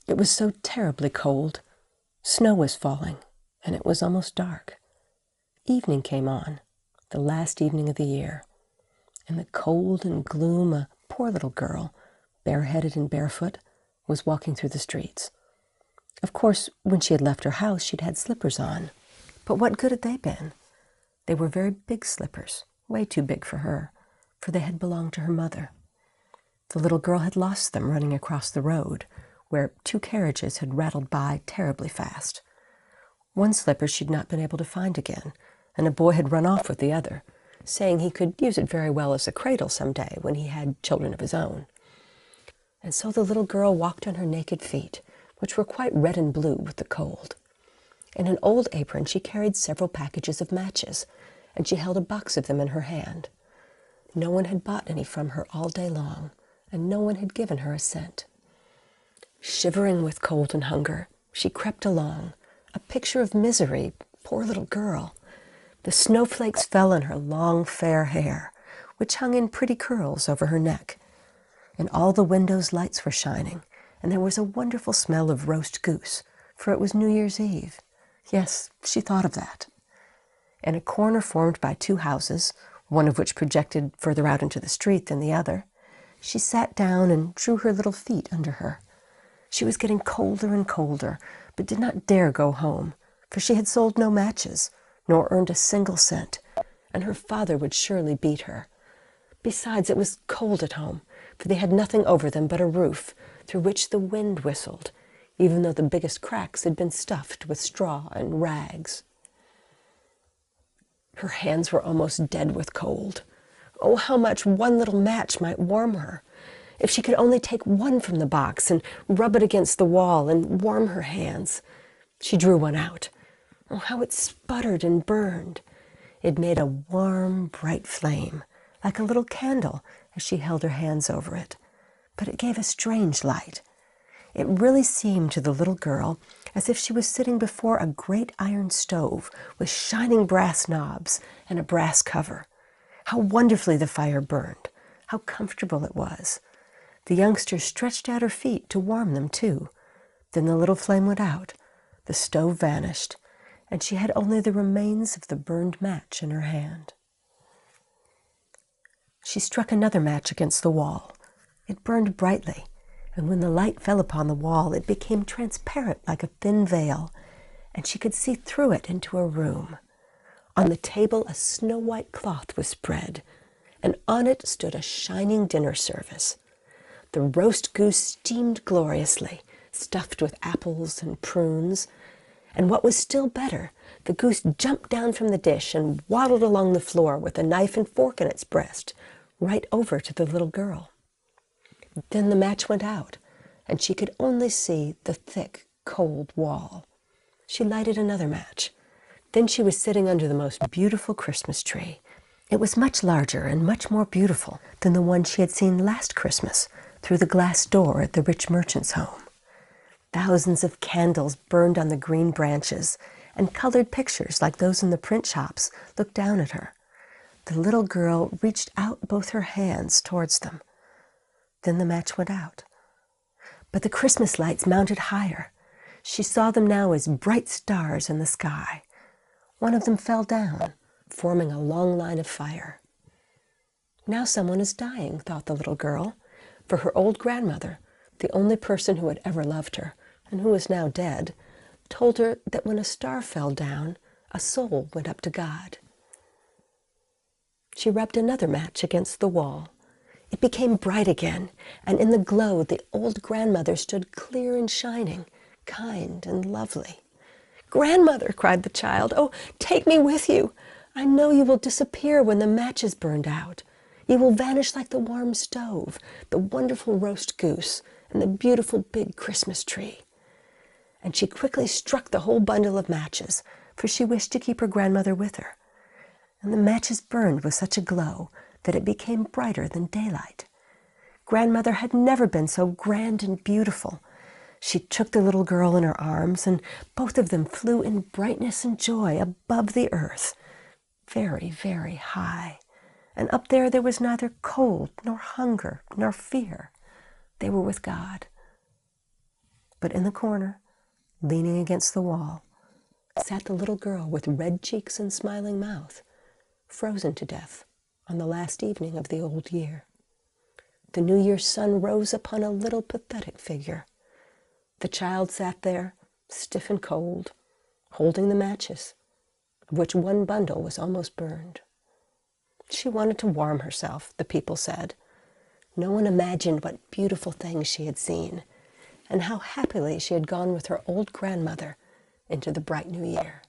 It was so terribly cold. Snow was falling, and it was almost dark. Evening came on, the last evening of the year. In the cold and gloom, a poor little girl, bareheaded and barefoot, was walking through the streets. Of course, when she had left her house, she'd had slippers on. But what good had they been? They were very big slippers, way too big for her, for they had belonged to her mother. The little girl had lost them running across the road, where 2 carriages had rattled by terribly fast. One slipper she'd not been able to find again, and a boy had run off with the other, saying he could use it very well as a cradle someday when he had children of his own. And so the little girl walked on her naked feet, which were quite red and blue with the cold. In an old apron she carried several packages of matches, and she held a box of them in her hand. No one had bought any from her all day long, and no one had given her a cent. Shivering with cold and hunger, she crept along, a picture of misery, poor little girl. The snowflakes fell on her long, fair hair, which hung in pretty curls over her neck. In all the windows lights were shining, and there was a wonderful smell of roast goose, for it was New Year's Eve. Yes, she thought of that. In a corner formed by 2 houses, one of which projected further out into the street than the other, she sat down and drew her little feet under her. She was getting colder and colder, but did not dare go home, for she had sold no matches, nor earned a single cent, and her father would surely beat her. Besides, it was cold at home, for they had nothing over them but a roof, through which the wind whistled, even though the biggest cracks had been stuffed with straw and rags. Her hands were almost dead with cold. Oh, how much one little match might warm her! If she could only take one from the box and rub it against the wall and warm her hands. She drew one out. Oh, how it sputtered and burned! It made a warm, bright flame, like a little candle, as she held her hands over it. But it gave a strange light. It really seemed to the little girl as if she was sitting before a great iron stove with shining brass knobs and a brass cover. How wonderfully the fire burned! How comfortable it was! The youngster stretched out her feet to warm them, too. Then the little flame went out, the stove vanished, and she had only the remains of the burned match in her hand. She struck another match against the wall. It burned brightly, and when the light fell upon the wall, it became transparent like a thin veil, and she could see through it into a room. On the table a snow-white cloth was spread, and on it stood a shining dinner service. The roast goose steamed gloriously, stuffed with apples and prunes, and what was still better, the goose jumped down from the dish and waddled along the floor with a knife and fork in its breast, right over to the little girl. Then the match went out, and she could only see the thick, cold wall. She lighted another match. Then she was sitting under the most beautiful Christmas tree. It was much larger and much more beautiful than the one she had seen last Christmas through the glass door at the rich merchant's home. Thousands of candles burned on the green branches, and colored pictures like those in the print shops looked down at her. The little girl reached out both her hands towards them. Then the match went out. But the Christmas lights mounted higher. She saw them now as bright stars in the sky. One of them fell down, forming a long line of fire. Now someone is dying, thought the little girl, for her old grandmother, the only person who had ever loved her, and who was now dead, told her that when a star fell down, a soul went up to God. She rubbed another match against the wall. It became bright again, and in the glow the old grandmother stood clear and shining, kind and lovely. "Grandmother," cried the child, "oh, take me with you. I know you will disappear when the match is burned out. You will vanish like the warm stove, the wonderful roast goose, and the beautiful big Christmas tree." And she quickly struck the whole bundle of matches, for she wished to keep her grandmother with her. And the matches burned with such a glow that it became brighter than daylight. Grandmother had never been so grand and beautiful. She took the little girl in her arms, and both of them flew in brightness and joy above the earth, very, very high. And up there was neither cold, nor hunger, nor fear. They were with God. But in the corner, leaning against the wall, sat the little girl with red cheeks and smiling mouth, frozen to death on the last evening of the old year. The New Year's sun rose upon a little pathetic figure. The child sat there, stiff and cold, holding the matches, of which one bundle was almost burned. She wanted to warm herself, the people said. No one imagined what beautiful things she had seen, and how happily she had gone with her old grandmother into the bright new year.